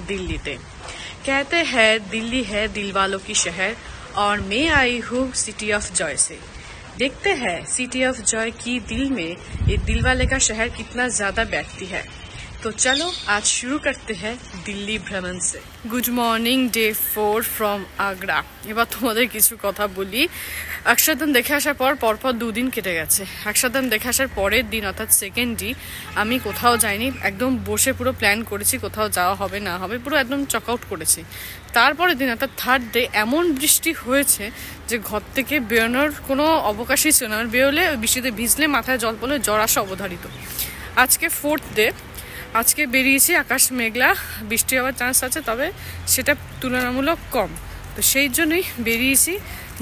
दिल्लीते। कहते हैं दिल्ली है दिल वालों की शहर और मैं आई हूँ सिटी ऑफ जॉय से। देखते हैं सिटी ऑफ जॉय की दिल में ये दिल वाले का शहर कितना ज्यादा बैठती है। तो चलो आज शुरू करते हैं दिल्ली भ्रमण से। Good morning, day 4 from Agra. এবার তোমাদের কিছু কথা বলি। অক্ষরধাম দেখে আসার পরপর 2 দিন কেটে গেছে। অক্ষরধাম দেখে আসার পরের দিন অর্থাৎ সেকেন্ডই আমি কোথাও যাইনি, একদম বসে পুরো প্ল্যান করেছি কোথাও যাওয়া হবে না হবে, পুরো একদম চক আউট করেছি। তারপরের দিন অর্থাৎ থার্ড ডে এমন বৃষ্টি হয়েছে যে ঘর থেকে বেরোনোর কোনো অবকাশই ছিল না। বেরোলে বৃষ্টিতে ভিজলে মাথায় জল পড়লে জ্বর আসা অবধারিত। আজকে 4th ডে, আজকে বেরিয়েছি, আকাশ মেঘলা, বৃষ্টি হওয়ার চান্স আছে, তবে সেটা তুলনামূলক কম। তো সেই জন্যই বেরিয়েছি,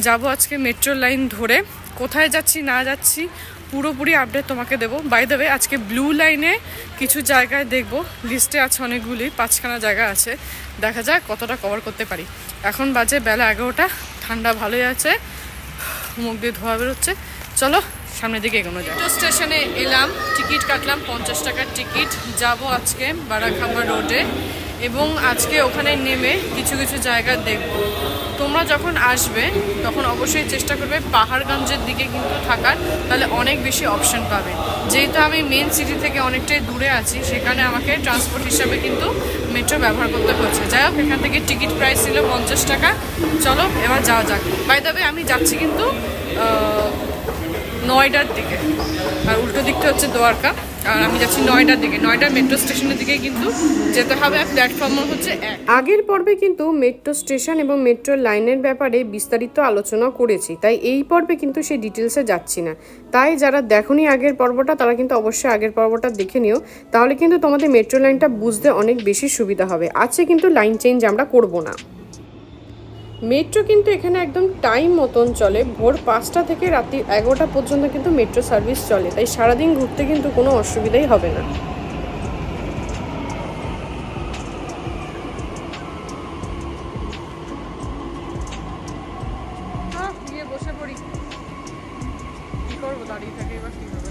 যাব আজকে মেট্রো লাইন ধরে। কোথায় যাচ্ছি না যাচ্ছি পুরোপুরি আপডেট তোমাকে দেবো। বাই দ্য ওয়ে আজকে ব্লু লাইনে কিছু জায়গায় দেখবো, লিস্টে আছে অনেকগুলি, 5খানা জায়গা আছে, দেখা যাক কতটা কভার করতে পারি। এখন বাজে বেলা 11টা, ঠান্ডা ভালোই আছে, মুখ দিয়ে ধোয়া বেরোচ্ছে। চলো সামনের দিকে এগোনো যায়। মেট্রো স্টেশনে এলাম, টিকিট কাটলাম 50 টাকার টিকিট। যাব আজকে বারাখাম্বা রোডে এবং আজকে ওখানে নেমে কিছু কিছু জায়গা দেখব। তোমরা যখন আসবে তখন অবশ্যই চেষ্টা করবে পাহাড়গঞ্জের দিকে কিন্তু থাকার, তাহলে অনেক বেশি অপশন পাবে। যেহেতু আমি মেন সিটি থেকে অনেকটাই দূরে আছি, সেখানে আমাকে ট্রান্সপোর্ট হিসাবে কিন্তু মেট্রো ব্যবহার করতে হচ্ছে। যাই হোক, এখান থেকে টিকিট প্রাইস ছিল 50 টাকা। চলো এবার যাওয়া যাক। বাই দ্য ওয়ে আমি যাচ্ছি কিন্তু নয়ডার দিকে, আর উল্টো দিকটা হচ্ছে দ্বারকা, আর আমি যাচ্ছি নয়ডার দিকে। নয়ডা মেট্রো স্টেশনের দিকে কিন্তু যেতে হবে। আর প্ল্যাটফর্ম হচ্ছে আগের পর্বে কিন্তু মেট্রো স্টেশন এবং মেট্রো লাইনের ব্যাপারে বিস্তারিত আলোচনা করেছি, তাই এই পর্বে কিন্তু সেই ডিটেলসে যাচ্ছি না। তাই যারা দেখোনি আগের পর্বটা তারা কিন্তু অবশ্যই আগের পর্বটা দেখে নিও, তাহলে কিন্তু তোমাদের মেট্রো লাইনটা বুঝতে অনেক বেশি সুবিধা হবে। আজকে কিন্তু লাইন চেঞ্জ আমরা করব না। মেট্রো কিন্তু এখানে একদম টাইম মতন চলে, ভোর 5টা থেকে রাত্রি 11টা পর্যন্ত কিন্তু মেট্রো সার্ভিস চলে, তাই সারাদিন ঘুরতে কিন্তু কোনো অসুবিধাই হবে না। বসে পড়ি, কি করবো, দাঁড়িয়ে থাকে এবার কি হবে।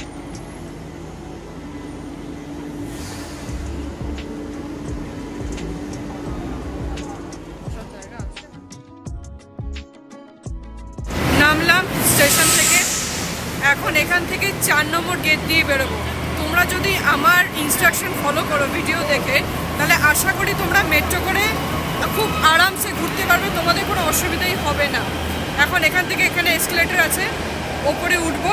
নামলাম স্টেশন থেকে, এখন এখান থেকে 4 নম্বর গেট দিয়ে বেরোবো। তোমরা যদি আমার ইনস্ট্রাকশন ফলো করো ভিডিও দেখে, তাহলে আশা করি তোমরা মেট্রো করে খুব আরামসে ঘুরতে পারবে, তোমাদের কোনো অসুবিধাই হবে না। এখন এখান থেকে এখানে এসকেলেটর আছে, ওপরে উঠবো।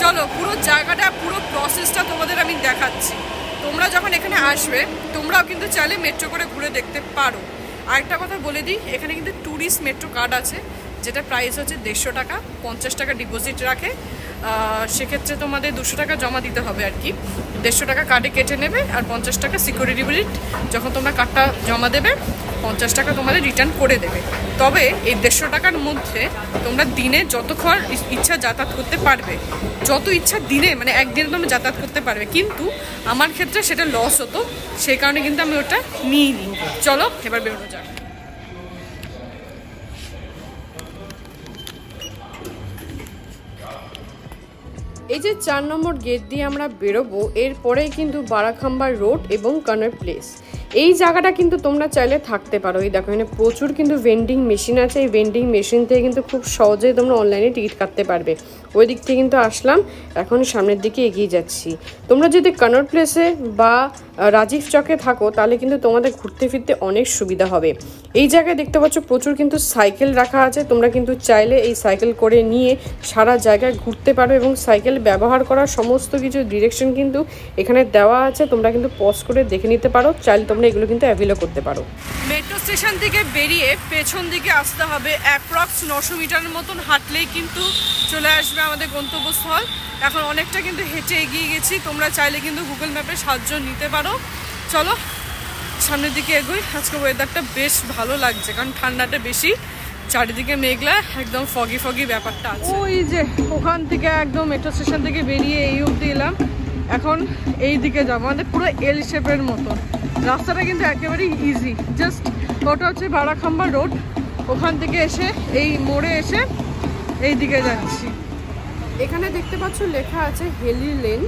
চলো পুরো জায়গাটা, পুরো প্রসেসটা তোমাদের আমি দেখাচ্ছি। তোমরা যখন এখানে আসবে তোমরাও কিন্তু চাইলে মেট্রো করে ঘুরে দেখতে পারো। আরেকটা কথা বলে দিই, এখানে কিন্তু ট্যুরিস্ট মেট্রো কার্ড আছে, যেটা প্রাইস হচ্ছে 150 টাকা। 50 টাকা ডিপোজিট রাখে, সেক্ষেত্রে তোমাদের 200 টাকা জমা দিতে হবে আর কি। 150 টাকা কার্ডে কেটে নেবে, আর 50 টাকা সিকিউরিটি ডিপোজিট যখন তোমরা কার্ডটা জমা দেবে 50 টাকা তোমাদের রিটার্ন করে দেবে। তবে এই 150 টাকার মধ্যে তোমরা দিনে যতক্ষণ ইচ্ছা যাতায়াত করতে পারবে, যত ইচ্ছা দিনে, মানে একদিনে তোমরা যাতায়াত করতে পারবে। কিন্তু আমার ক্ষেত্রে সেটা লস হতো, সেই কারণে কিন্তু আমি ওটা নিইনি। চলো এবার বেরোনো যাক। এই যে 4 নম্বর গেট দিয়ে আমরা বেরোবো, এরপরেই কিন্তু বারাখাম্বা রোড এবং কনট প্লেস। এই জায়গাটা কিন্তু তোমরা চাইলে থাকতে পারো। এই দেখো এখানে প্রচুর কিন্তু ভেন্ডিং মেশিন আছে, এই ভেন্ডিং মেশিন থেকে কিন্তু খুব সহজেই তোমরা অনলাইনে টিকিট কাটতে পারবে। ওই দিক থেকে কিন্তু আসলাম, এখন সামনের দিকে এগিয়ে যাচ্ছি। তোমরা যদি কনট প্লেসে বা রাজীব চকে থাকো তাহলে কিন্তু তোমাদের ঘুরতে ফিরতে অনেক সুবিধা হবে। এই জায়গায় দেখতে পাচ্ছ প্রচুর কিন্তু সাইকেল রাখা আছে, তোমরা কিন্তু চাইলে এই সাইকেল করে নিয়ে সারা জায়গায় ঘুরতে পারো এবং সাইকেল ব্যবহার করার সমস্ত কিছু ডিরেকশন কিন্তু এখানে দেওয়া আছে, তোমরা কিন্তু পজ করে দেখে নিতে পারো। চাইলে তোমরা এগুলো কিন্তু অ্যাভেলও করতে পারো। মেট্রো স্টেশন থেকে বেরিয়ে পেছন দিকে আসতে হবে, অ্যাপ্রক্স 900 মিটারের মতন হাঁটলেই কিন্তু চলে আসবে আমাদের গন্তব্যস্থল। এখন অনেকটা কিন্তু হেঁটে এগিয়ে গেছি, তোমরা চাইলে কিন্তু গুগল ম্যাপের সাহায্য নিতে পারো। চলো সামনের দিকে এগোই। আজকে ওয়েদারটা বেশ ভালো লাগছে, কারণ ঠান্ডাটা বেশি, চারিদিকে মেঘলা, একদম ফগি ফগি ব্যাপারটা আছে। ওই যে ওখান থেকে একদম মেট্রো স্টেশন থেকে বেরিয়ে এই অবধি এলাম, এখন এই দিকে যাবো। আমাদের পুরো এল শেপের মতো রাস্তাটা কিন্তু একেবারেই ইজি। জাস্ট ওটা হচ্ছে বারাখাম্বা রোড, ওখান থেকে এসে এই মোড়ে এসে এই দিকে যাচ্ছি। এখানে দেখতে পাচ্ছ লেখা আছে হেলি লেন,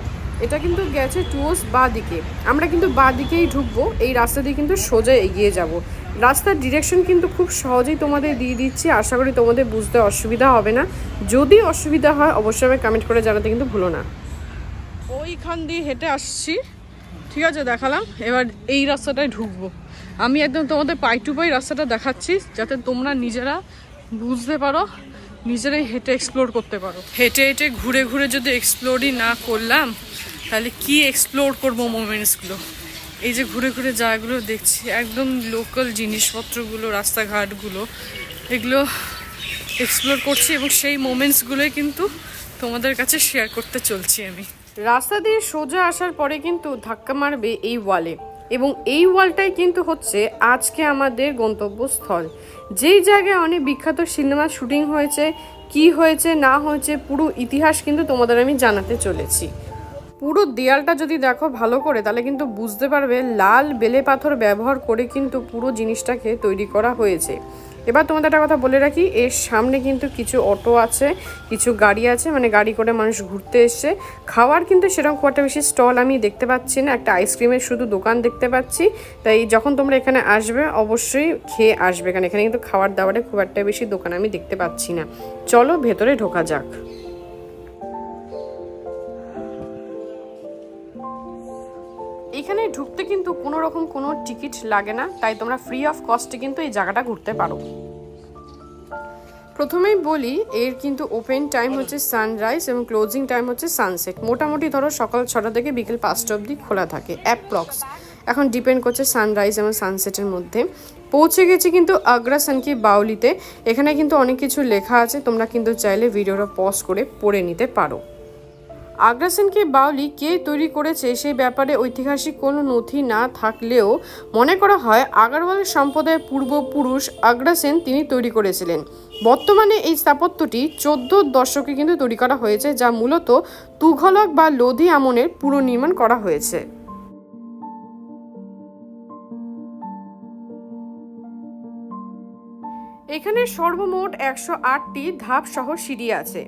এটা কিন্তু গেছে টুয়ার্ডস বাঁ দিকে। আমরা কিন্তু বাঁ দিকেই ঢুকবো, এই রাস্তা দিয়ে কিন্তু সোজা এগিয়ে যাব। রাস্তার ডিরেকশন কিন্তু খুব সহজেই তোমাদের দিয়ে দিচ্ছি, আশা করি তোমাদের বুঝতে অসুবিধা হবে না। যদি অসুবিধা হয় অবশ্যই আমি কমেন্ট করে জানাতে কিন্তু ভুলো না। ওইখান দিয়ে হেঁটে আসছি, ঠিক আছে, দেখালাম। এবার এই রাস্তাটায় ঢুকবো। আমি একদম তোমাদের পাই টু পাই রাস্তাটা দেখাচ্ছি, যাতে তোমরা নিজেরা বুঝতে পারো, নিজেরাই হেঁটে এক্সপ্লোর করতে পারো। হেঁটে হেঁটে ঘুরে ঘুরে যদি এক্সপ্লোরই না করলাম তাহলে কি এক্সপ্লোর করবো মোমেন্টসগুলো? এই যে ঘুরে ঘুরে জায়গাগুলো দেখছি, একদম লোকাল জিনিসপত্রগুলো, রাস্তাঘাটগুলো, এগুলো এক্সপ্লোর করছি এবং সেই মোমেন্টসগুলোই কিন্তু তোমাদের কাছে শেয়ার করতে চলছি আমি। রাস্তা দিয়ে সোজা আসার পরে কিন্তু ধাক্কা মারবে এই ওয়ালে, এবং এই ওয়ালটাই কিন্তু হচ্ছে আজকে আমাদের গন্তব্যস্থল, যেই জায়গায় অনেক বিখ্যাত সিনেমা শুটিং হয়েছে। কি হয়েছে না হয়েছে পুরো ইতিহাস কিন্তু তোমাদের আমি জানাতে চলেছি। পুরো দেয়ালটা যদি দেখো ভালো করে তাহলে কিন্তু বুঝতে পারবে লাল বেলে পাথর ব্যবহার করে কিন্তু পুরো জিনিসটাকে তৈরি করা হয়েছে। এবার তোমাদের একটা কথা বলে রাখি, এর সামনে কিন্তু কিছু অটো আছে, কিছু গাড়ি আছে, মানে গাড়ি করে মানুষ ঘুরতে এসছে। খাওয়ার কিন্তু সেরকম খুব একটা বেশি স্টল আমি দেখতে পাচ্ছি না, একটা আইসক্রিমের শুধু দোকান দেখতে পাচ্ছি। তাই যখন তোমরা এখানে আসবে অবশ্যই খেয়ে আসবে, কারণ এখানে কিন্তু খাওয়ার দাওয়ারে খুব একটা বেশি দোকান আমি দেখতে পাচ্ছি না। চলো ভেতরে ঢোকা যাক। এখানে ঢুকতে কিন্তু কোনো রকম কোনো টিকিট লাগে না, তাই তোমরা ফ্রি অফ কস্টে কিন্তু এই জায়গাটা ঘুরতে পারো। প্রথমেই বলি, এর কিন্তু ওপেন টাইম হচ্ছে সানরাইজ এবং ক্লোজিং টাইম হচ্ছে সানসেট। মোটামুটি ধরো সকাল 6টা থেকে বিকেল 5টা অবধি খোলা থাকে অ্যাপ্রক্স, এখন ডিপেন্ড করছে সানরাইজ এবং সানসেটের মধ্যে। পৌঁছে গেছি কিন্তু আগ্রাসন কি বাউলিতে। এখানে কিন্তু অনেক কিছু লেখা আছে, তোমরা কিন্তু চাইলে ভিডিওটা পজ করে পড়ে নিতে পারো। আগ্রাসন কি বাউলি কে তৈরি করেছে সেই ব্যাপারে ঐতিহাসিক কোনো নথি না থাকলেও মনে করা হয় আগারওয়াল সম্প্রদায়ের পূর্বপুরুষ আগ্রাসেন তিনি তৈরি করেছিলেন। বর্তমানে এই স্থাপত্যটি 14 দশকে কিন্তু তৈরি করা হয়েছে, যা মূলত তুঘলক বা লোধি আমলের পুনর্নির্মাণ করা হয়েছে। এখানে সর্বমোট 108টি ধাপ সহ সিঁড়ি আছে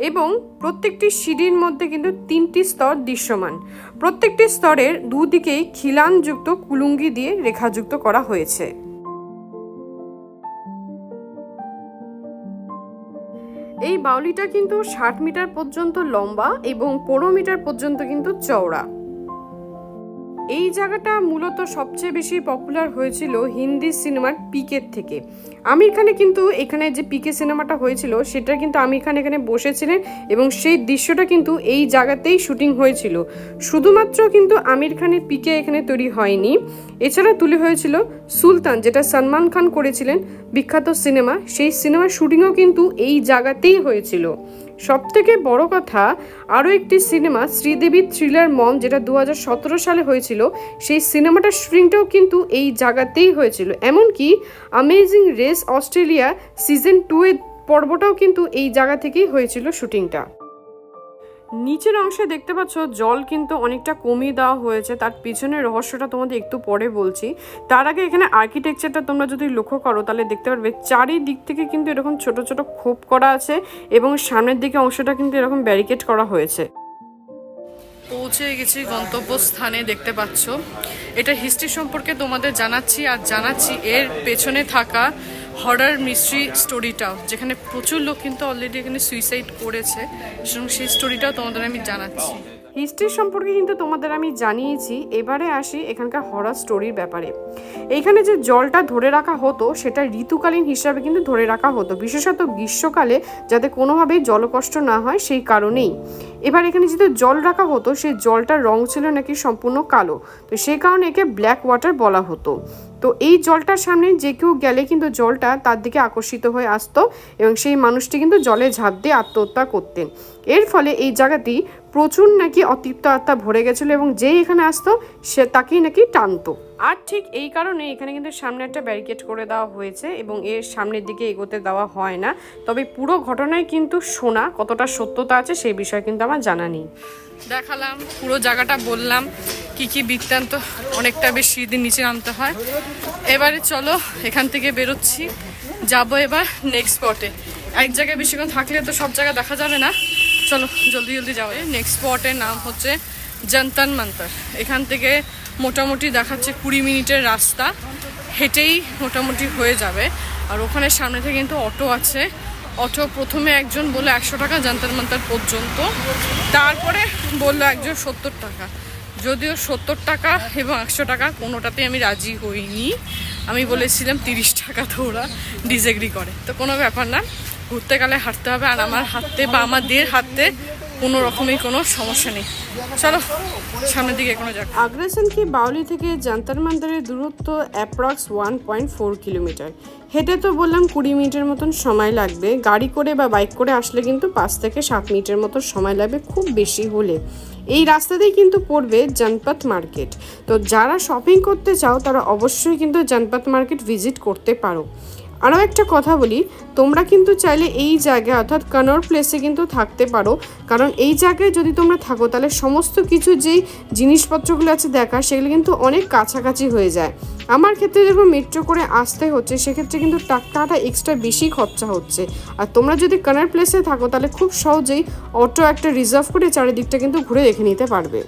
এবং প্রত্যেকটি সিঁড়ির মধ্যে কিন্তু 3টি স্তর দৃশ্যমান। প্রত্যেকটি স্তরের দুদিকেই খিলানযুক্ত কুলুঙ্গি দিয়ে রেখাযুক্ত করা হয়েছে। এই বাউলিটা কিন্তু 60 মিটার পর্যন্ত লম্বা এবং 15 মিটার পর্যন্ত কিন্তু চওড়া। এই জায়গাটা মূলত সবচেয়ে বেশি পপুলার হয়েছিল হিন্দি সিনেমার পিকের থেকে। আমির খানে কিন্তু এখানে যে পিকে সিনেমাটা হয়েছিল সেটা কিন্তু আমির খান এখানে বসেছিলেন এবং সেই দৃশ্যটা কিন্তু এই জায়গাতেই শুটিং হয়েছিল। শুধুমাত্র কিন্তু আমির খানের পিকে এখানে তৈরি হয়নি, এছাড়া তুলে হয়েছিল সুলতান, যেটা সলমান খান করেছিলেন বিখ্যাত সিনেমা, সেই সিনেমার শুটিংও কিন্তু এই জায়গাতেই হয়েছিল। সবথেকে বড় কথা, আরও একটি সিনেমা শ্রীদেবী থ্রিলার মম, যেটা 2017 সালে হয়েছিল, সেই সিনেমাটার শুটিংটাও কিন্তু এই জায়গাতেই হয়েছিল। এমনকি অ্যামেজিং রেস অস্ট্রেলিয়া সিজন 2 এর পর্বটাও কিন্তু এই জায়গা থেকেই হয়েছিল শুটিংটা। নিচের অংশে দেখতে পাচ্ছ জল কিন্তু অনেকটা কমিয়ে দেওয়া হয়েছে, তার পিছনের রহস্যটা তোমাদের একটু পরে বলছি। তার আগে এখানে আর্কিটেকচারটা তোমরা যদি লক্ষ্য করো তাহলে দেখতে পারবে চারিদিক থেকে কিন্তু এরকম ছোট ছোট খোপ করা আছে এবং সামনের দিকে অংশটা কিন্তু এরকম ব্যারিকেড করা হয়েছে। পৌঁছে গেছি গন্তব্যস্থানে, দেখতে পাচ্ছ। এটা হিস্ট্রি সম্পর্কে তোমাদের জানাচ্ছি, আর জানাচ্ছি এর পেছনে থাকা হরর মিস্ট্রি স্টোরিটাও, যেখানে প্রচুর লোক কিন্তু অলরেডি এখানে সুইসাইড করেছে, এবং সেই স্টোরিটাও তোমাদের আমি জানাচ্ছি। হিস্ট্রি সম্পর্কে কিন্তু তোমাদের আমি জানিয়েছি, এবারে আসি এখানকার হরর স্টোরির ব্যাপারে। এইখানে যে জলটা ধরে রাখা হতো সেটা ঋতুকালীন হিসাবে কিন্তু ধরে রাখা হতো, বিশেষত গ্রীষ্মকালে যাতে কোনোভাবেই জলকষ্ট না হয় সেই কারণেই। এবার এখানে যেহেতু জল রাখা হতো সেই জলটার রং ছিল নাকি সম্পূর্ণ কালো, তো সেই কারণে একে ব্ল্যাক ওয়াটার বলা হতো। তো এই জলটার সামনে যে কেউ গেলে কিন্তু জলটা তার দিকে আকর্ষিত হয়ে আসতো এবং সেই মানুষটি কিন্তু জলে ঝাঁপ দিয়ে আত্মহত্যা করতেন। এর ফলে এই জায়গাটি প্রচুর নাকি অতৃপ্ত আত্মা ভরে গেছিলো এবং যেই এখানে আসতো সে তাকেই নাকি টানতো। আর ঠিক এই কারণে এখানে কিন্তু সামনে একটা ব্যারিকেড করে দেওয়া হয়েছে এবং এর সামনের দিকে এগোতে দেওয়া হয় না। তবে পুরো ঘটনায় কিন্তু শোনা, কতটা সত্যতা আছে সেই বিষয়ে কিন্তু আমার জানা নেই। দেখালাম পুরো জায়গাটা, বললাম কি কি বৃত্তান্ত, অনেকটা বেশ সিঁড়ির নিচে নামতে হয়। এবারে চলো এখান থেকে বেরোচ্ছি, যাবো এবার নেক্সট স্পটে। এক জায়গায় বেশিক্ষণ থাকলে তো সব জায়গা দেখা যাবে না, চলো জলদি জলদি যাওয়া। নেক্সট স্পটের নাম হচ্ছে জন্তর মন্তর। এখান থেকে মোটামুটি দেখাচ্ছে 20 মিনিটের রাস্তা, হেঁটেই মোটামুটি হয়ে যাবে। আর ওখানে সামনে থেকে কিন্তু অটো আছে। অটো প্রথমে একজন বললো 100 টাকা জন্তর মন্তর পর্যন্ত, তারপরে বললো একজন 70 টাকা। যদিও 70 টাকা এবং 100 টাকা কোনোটাতেই আমি রাজি হইনি। আমি বলেছিলাম 30 টাকা, তো ওরা ডিসএগ্রি করে। তো কোনো ব্যাপার না, ঘুরতে গেলে হাঁটতে হবে, আর আমার হাঁটতে বা আমাদের হাঁটতে কোনো রকমই কোনো সমস্যা নেই। চলো সামনের দিকে কোনো যাক। আগ্রাসন কি বাউলি থেকে জন্তর মন্তরের দূরত্ব অ্যাপ্রক্স 1.4 কিলোমিটার। হেঁটে তো বললাম 20 মিনিটের মতন সময় লাগবে, গাড়ি করে বা বাইক করে আসলে কিন্তু 5 থেকে 7 মিনিটের মতো সময় লাগবে খুব বেশি হলে। এই রাস্তাতেই কিন্তু পড়বে জনপথ মার্কেট। তো যারা শপিং করতে চাও তারা অবশ্যই কিন্তু জনপথ মার্কেট ভিজিট করতে পারো। আরও একটা কথা বলি, তোমরা কিন্তু চাইলে এই জায়গায় অর্থাৎ কনর প্লেসে কিন্তু থাকতে পারো, কারণ এই জায়গায় যদি তোমরা থাকো তাহলে সমস্ত কিছু যেই জিনিসপত্রগুলো আছে দেখা, সেগুলো কিন্তু অনেক কাছাকাছি হয়ে যায়। আমার ক্ষেত্রে যখন মেট্রো করে আসতে হচ্ছে সেক্ষেত্রে কিন্তু টাকাটা এক্সট্রা বেশি খরচা হচ্ছে। আর তোমরা যদি কনর প্লেসে থাকো তাহলে খুব সহজেই অটো একটা রিজার্ভ করে চারিদিকটা কিন্তু ঘুরে দেখে নিতে পারবে।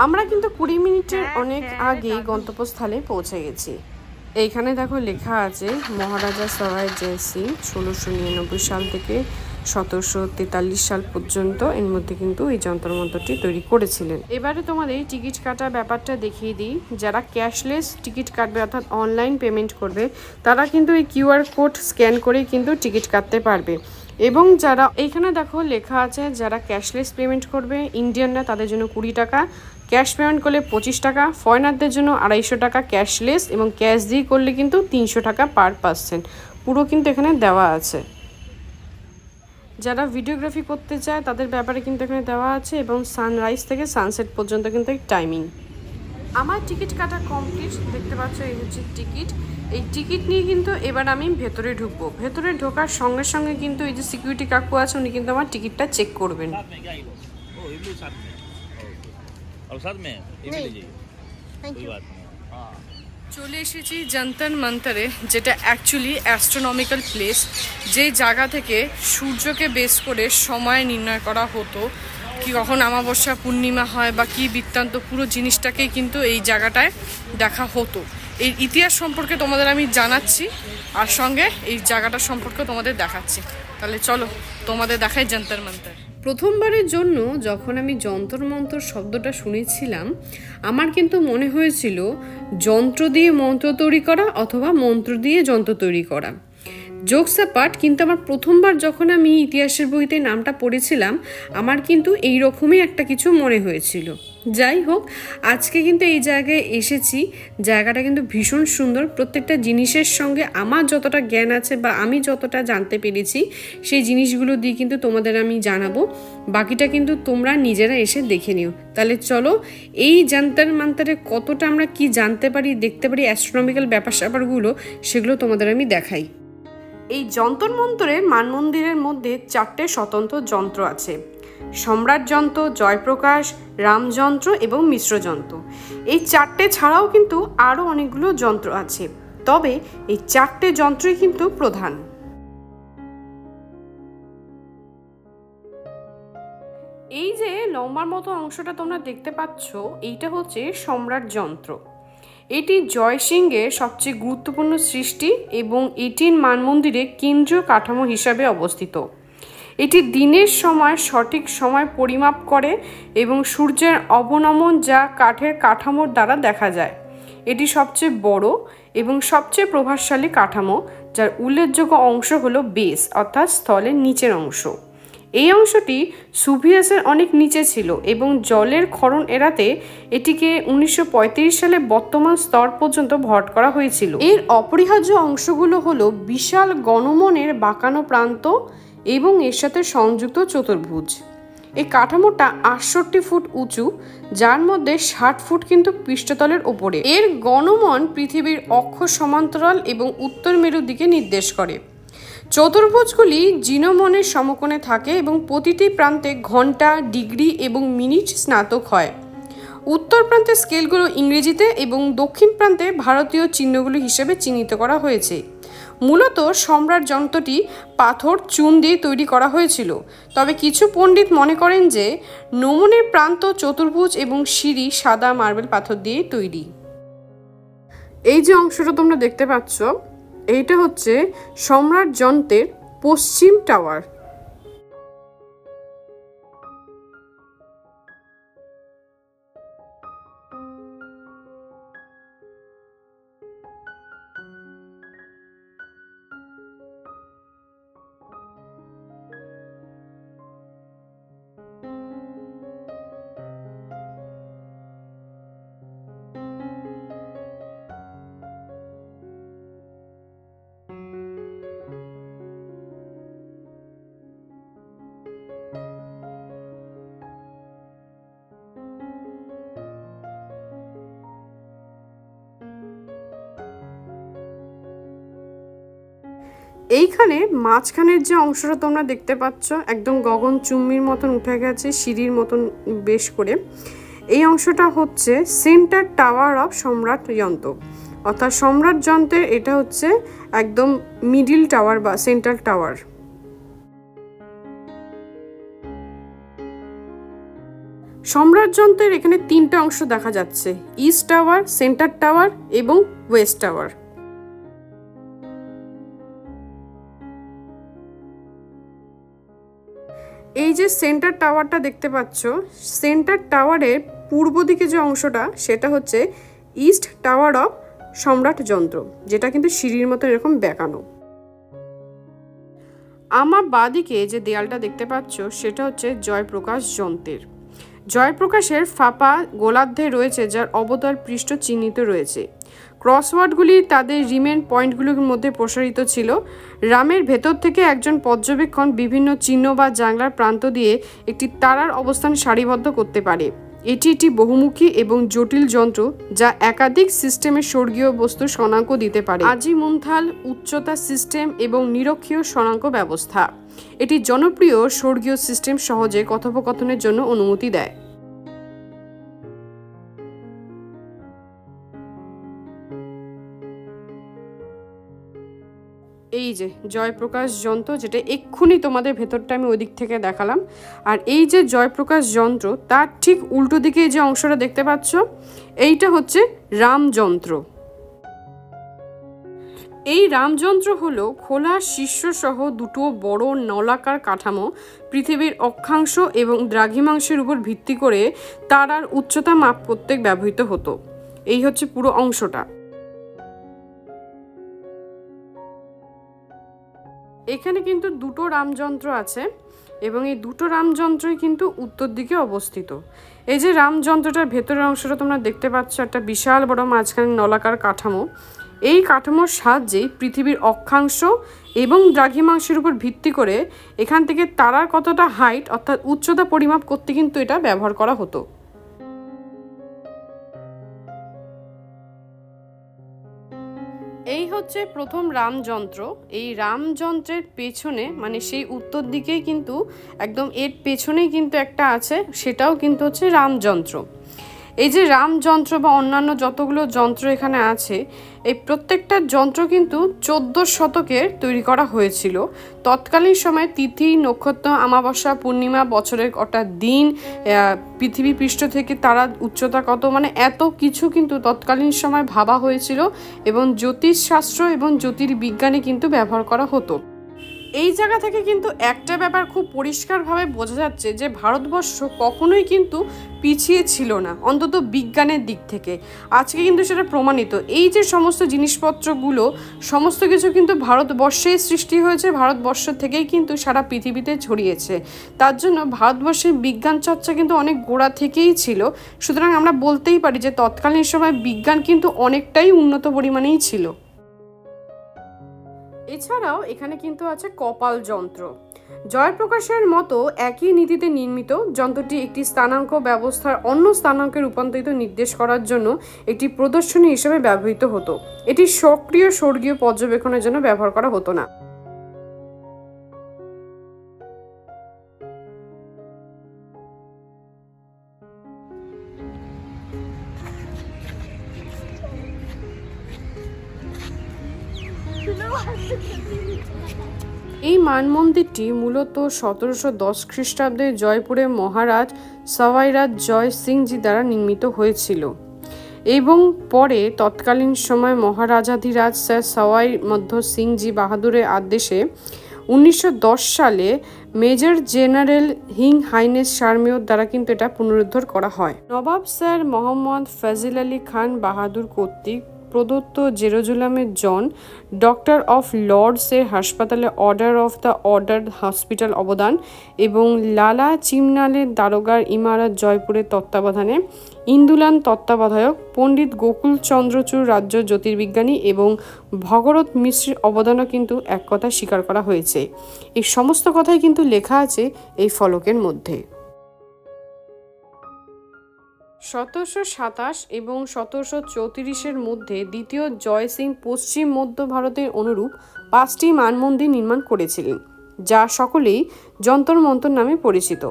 আমরা কিন্তু 20 মিনিটের অনেক আগে গন্তব্যস্থলে পৌঁছে গেছি। এইখানে দেখো লেখা আছে মহারাজা সরাই জয় সিং 1699 সাল থেকে 1743 সাল পর্যন্ত এর মধ্যে কিন্তু এই যন্তর মন্তরটি তৈরি করেছিলেন। এবারে তোমাদের টিকিট কাটার ব্যাপারটা দেখিয়ে দিই। যারা ক্যাশলেস টিকিট কাটবে অর্থাৎ অনলাইন পেমেন্ট করবে তারা কিন্তু এই কিউআর কোড স্ক্যান করেই কিন্তু টিকিট কাটতে পারবে। এবং যারা এইখানে দেখো লেখা আছে যারা ক্যাশলেস পেমেন্ট করবে ইন্ডিয়ানরা তাদের জন্য 20 টাকা, ক্যাশ পেমেন্ট করলে 25 টাকা, ফরেনারদের জন্য 250 টাকা ক্যাশলেস, এবং ক্যাশ দিয়ে করলে কিন্তু 300 টাকা পার পার্সন। পুরো কিন্তু এখানে দেওয়া আছে। যারা ভিডিওগ্রাফি করতে চায় তাদের ব্যাপারে কিন্তু এখানে দেওয়া আছে, এবং সানরাইজ থেকে সানসেট পর্যন্ত কিন্তু এই টাইমিং। আমার টিকিট কাটা কমপ্লিট, দেখতে পাচ্ছ এই হচ্ছে টিকিট। এই টিকিট নিয়ে কিন্তু এবার আমি ভেতরে ঢুকবো। ভেতরে ঢোকার সঙ্গে সঙ্গে কিন্তু এই যে সিকিউরিটি কাকু আছে উনি কিন্তু আমার টিকিটটা চেক করবেন। চলে এসেছি জন্তর মন্তরে, যেটা অ্যাকচুয়ালি অ্যাস্ট্রোনমিক্যাল প্লেস, যে জায়গা থেকে সূর্যকে বেস করে সময় নির্ণয় করা হতো, কি কখন অমাবস্যা পূর্ণিমা হয় বা কি বৃত্তান্ত, পুরো জিনিসটাকেই কিন্তু এই জায়গাটায় দেখা হতো। এই ইতিহাস সম্পর্কে তোমাদের আমি জানাচ্ছি, আর সঙ্গে এই জায়গাটা সম্পর্কে তোমাদের দেখাচ্ছি। তাহলে চলো তোমাদের দেখাই জন্তর মন্তর। প্রথমবারের জন্য যখন আমি যন্তর মন্তর শব্দটা শুনেছিলাম আমার কিন্তু মনে হয়েছিল যন্ত্র দিয়ে মন্ত্র তৈরি করা অথবা মন্ত্র দিয়ে যন্ত্র তৈরি করা। জোকস অ্যাপার্ট, কিন্তু আমার প্রথমবার যখন আমি ইতিহাসের বইতে নামটা পড়েছিলাম আমার কিন্তু এই রকমই একটা কিছু মনে হয়েছিল। যাই হোক, আজকে কিন্তু এই জায়গায় এসেছি, জায়গাটা কিন্তু ভীষণ সুন্দর। প্রত্যেকটা জিনিসের সঙ্গে আমার যতটা জ্ঞান আছে বা আমি যতটা জানতে পেরেছি সেই জিনিসগুলো দিয়ে কিন্তু তোমাদের আমি জানাবো, বাকিটা কিন্তু তোমরা নিজেরা এসে দেখে নিও। তাহলে চলো এই জন্তর মন্তরে কতটা আমরা কি জানতে পারি, দেখতে পারি, অ্যাস্ট্রোনমিক্যাল ব্যাপার স্যাপারগুলো সেগুলো তোমাদের আমি দেখাই। এই যন্তর মন্তরের মানমন্দিরের মধ্যে 4টে স্বতন্ত্র যন্ত্র আছে: সম্রাট যন্ত্র, জয়প্রকাশ, রামযন্ত্র এবং মিশ্র যন্ত্র। এই 4টে ছাড়াও কিন্তু আরও অনেকগুলো যন্ত্র আছে, তবে এই 4টে যন্ত্রই কিন্তু প্রধান। এই যে লম্বার মতো অংশটা তোমরা দেখতে পাচ্ছ এইটা হচ্ছে সম্রাট যন্ত্র। এটি জয়সিংহের সবচেয়ে গুরুত্বপূর্ণ সৃষ্টি এবং এটির মানমন্দিরে কেন্দ্রীয় কাঠামো হিসাবে অবস্থিত। এটি দিনের সময় সঠিক সময় পরিমাপ করে এবং সূর্যের অবনমন যা কাঠের কাঠামোর দ্বারা দেখা যায়। এটি সবচেয়ে বড় এবং সবচেয়ে প্রভাবশালী কাঠামো, যার উল্লেখযোগ্য অংশ হলো বেস অর্থাৎ স্থলের নিচের অংশ। এই অংশটি সুভিয়াসের অনেক নিচে ছিল এবং জলের ক্ষরণ এড়াতে এটিকে 1935 সালে বর্তমান স্তর পর্যন্ত ভরাট করা হয়েছিল। এর অপরিহার্য অংশগুলো হলো বিশাল গণমনের বাঁকানো প্রান্ত এবং এর সাথে সংযুক্ত চতুর্ভুজ। এই কাঠামোটা 68 ফুট উঁচু, যার মধ্যে 60 ফুট কিন্তু পৃষ্ঠতলের ওপরে। এর গণমন পৃথিবীর অক্ষ সমান্তরাল এবং উত্তর মেরুর দিকে নির্দেশ করে। চতুর্ভুজগুলি জিনোমনের সমকোণে থাকে এবং প্রতিটি প্রান্তে ঘন্টা, ডিগ্রি এবং মিনিট স্নাতক হয়। উত্তর প্রান্তের স্কেলগুলো ইংরেজিতে এবং দক্ষিণ প্রান্তে ভারতীয় চিহ্নগুলি হিসেবে চিহ্নিত করা হয়েছে। মূলত সম্রাট যন্ত্রটি পাথর চুন দিয়ে তৈরি করা হয়েছিল, তবে কিছু পণ্ডিত মনে করেন যে নমুনের প্রান্ত চতুর্ভুজ এবং সিঁড়ি সাদা মার্বেল পাথর দিয়ে তৈরি। এই যে অংশটা তোমরা দেখতে পাচ্ছ, এইটা হচ্ছে সম্রাট যন্ত্রের পশ্চিম টাওয়ার। এইখানে মাঝখানের যে অংশটা তোমরা দেখতে পাচ্ছ একদম গগনচুম্বির মতন উঠে গেছে সিঁড়ির মতন বেশ করে, এই অংশটা হচ্ছে সেন্টার টাওয়ার অফ সম্রাট যন্ত্র, অর্থাৎ সম্রাট যন্ত্রের এটা হচ্ছে একদম মিডিল টাওয়ার বা সেন্টার টাওয়ার। সম্রাট যন্ত্রের এখানে তিনটা অংশ দেখা যাচ্ছে, ইস্ট টাওয়ার, সেন্টার টাওয়ার এবং ওয়েস্ট টাওয়ার। এই যে সেন্টার টাওয়ারটা দেখতে পাচ্ছ, সেন্টার টাওয়ারের পূর্ব দিকে যে অংশটা সেটা হচ্ছে ইস্ট টাওয়ার অফ সম্রাট যন্ত্র, যেটা কিন্তু সিঁড়ির মতো এরকম বেঁকানো। আমার বাঁদিকে যে দেয়ালটা দেখতে পাচ্ছ সেটা হচ্ছে জয়প্রকাশ যন্ত্রের। জয়প্রকাশের ফাঁপা গোলার্ধে রয়েছে যার অবতল পৃষ্ঠ চিহ্নিত রয়েছে। ক্রসওয়ার্ডগুলি তাদের রিমেন পয়েন্টগুলির মধ্যে প্রসারিত ছিল। রামের ভেতর থেকে একজন পর্যবেক্ষণ বিভিন্ন চিহ্ন বা জানলার প্রান্ত দিয়ে একটি তারার অবস্থান সারিবদ্ধ করতে পারে। এটি একটি বহুমুখী এবং জটিল যন্ত্র যা একাধিক সিস্টেমের স্বর্গীয় বস্তু শনাঙ্ক দিতে পারে। আজিমুন্থাল উচ্চতা সিস্টেম এবং নিরক্ষীয় শনাঙ্ক ব্যবস্থা। এটি জনপ্রিয় স্বর্গীয় সিস্টেম সহজে কথোপকথনের জন্য অনুমতি দেয়। এই যে জয়প্রকাশ যন্ত্র, যেটা এক্ষুনি তোমাদের ভেতরটা আমি ওই দিক থেকে দেখালাম, আর এই যে জয়প্রকাশ যন্ত্র তার ঠিক উল্টো দিকে যে অংশটা দেখতে পাচ্ছ এইটা হচ্ছে রামযন্ত্র। এই রামযন্ত্র হলো খোলা শীর্ষ সহ দুটো বড় নলাকার কাঠামো, পৃথিবীর অক্ষাংশ এবং দ্রাঘিমাংশের উপর ভিত্তি করে তারার উচ্চতা মাপ করতে ব্যবহৃত হতো। এই হচ্ছে পুরো অংশটা। এখানে কিন্তু দুটো রামযন্ত্র আছে এবং এই দুটো রামযন্ত্রই কিন্তু উত্তর দিকে অবস্থিত। এই যে রামযন্ত্রটার ভেতরের অংশটা তোমরা দেখতে পাচ্ছ, একটা বিশাল বড় মাঝখানে নলাকার কাঠামো। এই কাঠামোর সাহায্যেই পৃথিবীর অক্ষাংশ এবং দ্রাঘিমাংশের উপর ভিত্তি করে এখান থেকে তারার কতটা হাইট অর্থাৎ উচ্চতা পরিমাপ করতে কিন্তু এটা ব্যবহার করা হতো। এই হচ্ছে প্রথম রামযন্ত্র। এই রামযন্ত্রের পেছনে মানে সেই উত্তর দিকেই কিন্তু একদম এর পেছনেই কিন্তু একটা আছে, সেটাও কিন্তু হচ্ছে রামযন্ত্র। এই যে রামযন্ত্র বা অন্যান্য যতগুলো যন্ত্র এখানে আছে, এই প্রত্যেকটা যন্ত্র কিন্তু 14 শতকের তৈরি করা হয়েছিল। তৎকালীন সময়ে তিথি, নক্ষত্র, অমাবস্যা, পূর্ণিমা, বছরের কটা দিন, পৃথিবী পৃষ্ঠ থেকে তারা উচ্চতা কত, মানে এত কিছু কিন্তু তৎকালীন সময় ভাবা হয়েছিল এবং জ্যোতিষশাস্ত্র এবং জ্যোতির্বিজ্ঞানে কিন্তু ব্যবহার করা হতো। এই জায়গা থেকে কিন্তু একটা ব্যাপার খুব পরিষ্কারভাবে বোঝা যাচ্ছে যে ভারতবর্ষ কখনোই কিন্তু পিছিয়ে ছিল না, অন্তত বিজ্ঞানের দিক থেকে। আজকে কিন্তু সেটা প্রমাণিত। এই যে সমস্ত জিনিসপত্রগুলো সমস্ত কিছু কিন্তু ভারতবর্ষেই সৃষ্টি হয়েছে, ভারতবর্ষ থেকেই কিন্তু সারা পৃথিবীতে ছড়িয়েছে। তার জন্য ভারতবর্ষের বিজ্ঞান চর্চা কিন্তু অনেক গোড়া থেকেই ছিল। সুতরাং আমরা বলতেই পারি যে তৎকালীন সময় বিজ্ঞান কিন্তু অনেকটাই উন্নত পরিমাণেই ছিল। এছাড়াও এখানে কিন্তু আছে কপাল যন্ত্র। জয়প্রকাশের মতো একই নীতিতে নির্মিত যন্ত্রটি একটি স্থানাঙ্ক ব্যবস্থার অন্য স্থানাঙ্কে রূপান্তরিত নির্দেশ করার জন্য একটি প্রদর্শনী হিসেবে ব্যবহৃত হতো। এটি সক্রিয় স্বর্গীয় পর্যবেক্ষণের জন্য ব্যবহার করা হতো না। No! এই মানমন্দিরটি মূলত 1710 খ্রিস্টাব্দে জয়পুরে মহারাজ সওয়াইরাজ জয় সিংজি দ্বারা নির্মিত হয়েছিল এবং পরে তৎকালীন সময় মহারাজাধিরাজ স্যার সওয়াই মধ্য সিংজি বাহাদুরের আদেশে 1910 সালে মেজর জেনারেল হিং হাইনেস শারমিয়র দ্বারা কিন্তু এটা পুনরুদ্ধার করা হয়। নবাব স্যার মোহাম্মদ ফজিল আলী খান বাহাদুর কর্তৃক প্রদত্ত জেরুজালেমের জন ডক্টর অফ লর্ডসের হাসপাতালে order of the order hospital অবদান এবং লালা চিমনালের দারোগার ইমারত জয়পুরের তত্ত্বাবধানে ইন্দুলান তত্ত্বাবধায়ক পণ্ডিত গোকুল চন্দ্রচূড় রাজ্য জ্যোতির্বিজ্ঞানী এবং ভগরত মিশ্রের অবদানও কিন্তু এক কথা স্বীকার করা হয়েছে। এই সমস্ত কথাই কিন্তু লেখা আছে এই ফলকের মধ্যে। 1727 এবং 1734-এর মধ্যে দ্বিতীয় জয় সিং পশ্চিম মধ্য ভারতের অনুরূপ 5টি মানমন্দির নির্মাণ করেছিলেন, যা সকলেই যন্তর মন্তর নামে পরিচিত।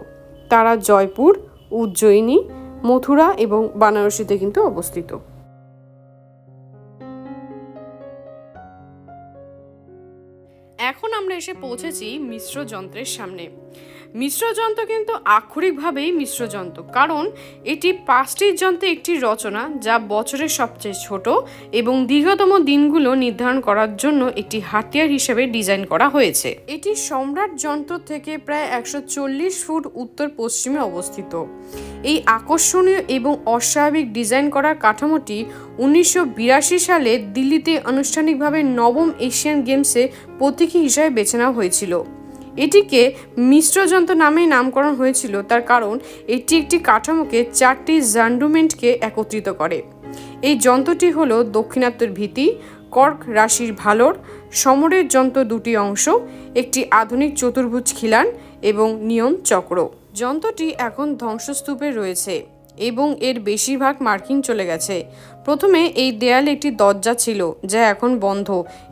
তারা জয়পুর, উজ্জয়িনী, মথুরা এবং বারাণসীতে কিন্তু অবস্থিত। এখন আমরা এসে পৌঁছেছি মিশ্র যন্ত্রের সামনে। মিশ্র যন্ত্র কিন্তু আক্ষরিকভাবেই মিশ্র যন্ত্র, কারণ এটি 5টি যন্ত্রে একটি রচনা যা বছরের সবচেয়ে ছোট এবং দীর্ঘতম দিনগুলো নির্ধারণ করার জন্য একটি হাতিয়ার হিসেবে ডিজাইন করা হয়েছে। এটি সম্রাট যন্ত্র থেকে প্রায় 140 ফুট উত্তর পশ্চিমে অবস্থিত। এই আকর্ষণীয় এবং অস্বাভাবিক ডিজাইন করা কাঠামোটি 1982 সালে দিল্লিতে আনুষ্ঠানিকভাবে নবম এশিয়ান গেমসে প্রতীকী হিসাবে বেছে নেওয়া হয়েছিল। এটিকে মিশ্র যন্ত্র নামেই নামকরণ হয়েছিল, তার কারণ এটি একটি কাঠামোকে 4টি জান্ডুমেন্টকে একত্রিত করে। এই যন্ত্রটি হল দক্ষিণাত্যের ভিত্তি, কর্ক রাশির ভালর, সমরের যন্ত্র 2টি অংশ, একটি আধুনিক চতুর্ভুজ খিলান এবং নিয়ম চক্র। যন্ত্রটি এখন ধ্বংসস্তূপে রয়েছে এবং এর বেশিরভাগ মার্কিং চলে গেছে। প্রথমে এই দেয়ালে একটি দরজা ছিল যা এখন বন্ধ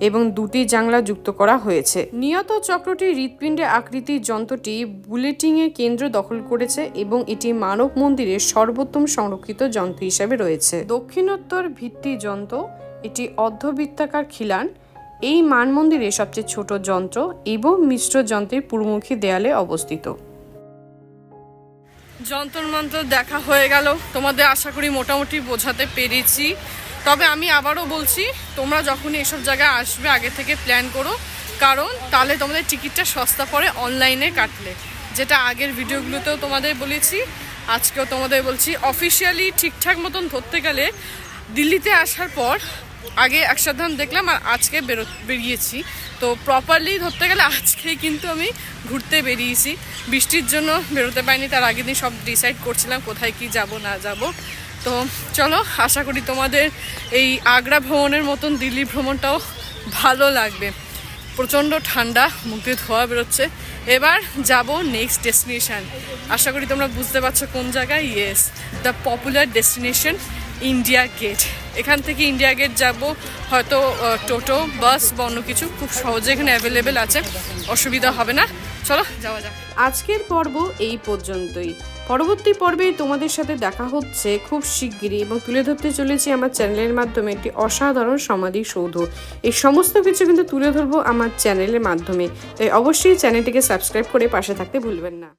এবং 2টি জানলা যুক্ত করা হয়েছে। নিয়ত চক্রটি হৃৎপিণ্ডের আকৃতির যন্ত্রটি বুলেটিংয়ের কেন্দ্র দখল করেছে এবং এটি মানব মন্দিরের সর্বোত্তম সংরক্ষিত যন্ত্র হিসেবে রয়েছে। দক্ষিণোত্তর ভিত্তি যন্ত্র, এটি অর্ধবৃত্তাকার খিলান, এই মানমন্দিরের সবচেয়ে ছোট যন্ত্র এবং মিশ্র যন্ত্রের পূর্বমুখী দেয়ালে অবস্থিত। যন্তর মন্ত্র দেখা হয়ে গেল, তোমাদের আশা করি মোটামুটি বোঝাতে পেরেছি। তবে আমি আবারও বলছি, তোমরা যখনই এসব জায়গায় আসবে আগে থেকে প্ল্যান করো, কারণ তাহলে তোমাদের টিকিটটা সস্তা পড়ে অনলাইনে কাটলে। যেটা আগের ভিডিওগুলোতেও তোমাদের বলেছি, আজকেও তোমাদের বলছি। অফিসিয়ালি ঠিকঠাক মতন ধরতে গেলে দিল্লিতে আসার পর আগে একসাধারণ দেখলাম আর আজকে বেরিয়েছি, তো প্রপারলি ধরতে গেলে আজকেই কিন্তু আমি ঘুরতে বেরিয়েছি। বৃষ্টির জন্য বেরোতে পারিনি, তার আগের দিন সব ডিসাইড করছিলাম কোথায় কি যাব না যাব। তো চলো, আশা করি তোমাদের এই আগ্রা ভ্রমণের মতন দিল্লি ভ্রমণটাও ভালো লাগবে। প্রচণ্ড ঠান্ডা, মুখ দিয়ে ধোয়া বেরোচ্ছে। এবার যাব নেক্সট ডেস্টিনেশন। আশা করি তোমরা বুঝতে পারছো কোন জায়গায়। Yes, the popular destination India Gate. এখান থেকে ইন্ডিয়া গেট যাব, হয়তো টোটো, বাস বা অন্য কিছু খুব সহজে এখানে অ্যাভেলেবেল আছে, অসুবিধা হবে না। চলো যাওয়া যাক। আজকের পর্ব এই পর্যন্তই। পরবর্তী পর্বে তোমাদের সাথে দেখা হচ্ছে খুব শিগগিরই এবং তুলে ধরতে চলেছি আমার চ্যানেলের মাধ্যমে একটি অসাধারণ সমাধিসৌধ। এই সমস্ত কিছু কিন্তু তুলে ধরবো আমার চ্যানেলের মাধ্যমে, তাই অবশ্যই চ্যানেলটিকে সাবস্ক্রাইব করে পাশে থাকতে ভুলবেন না।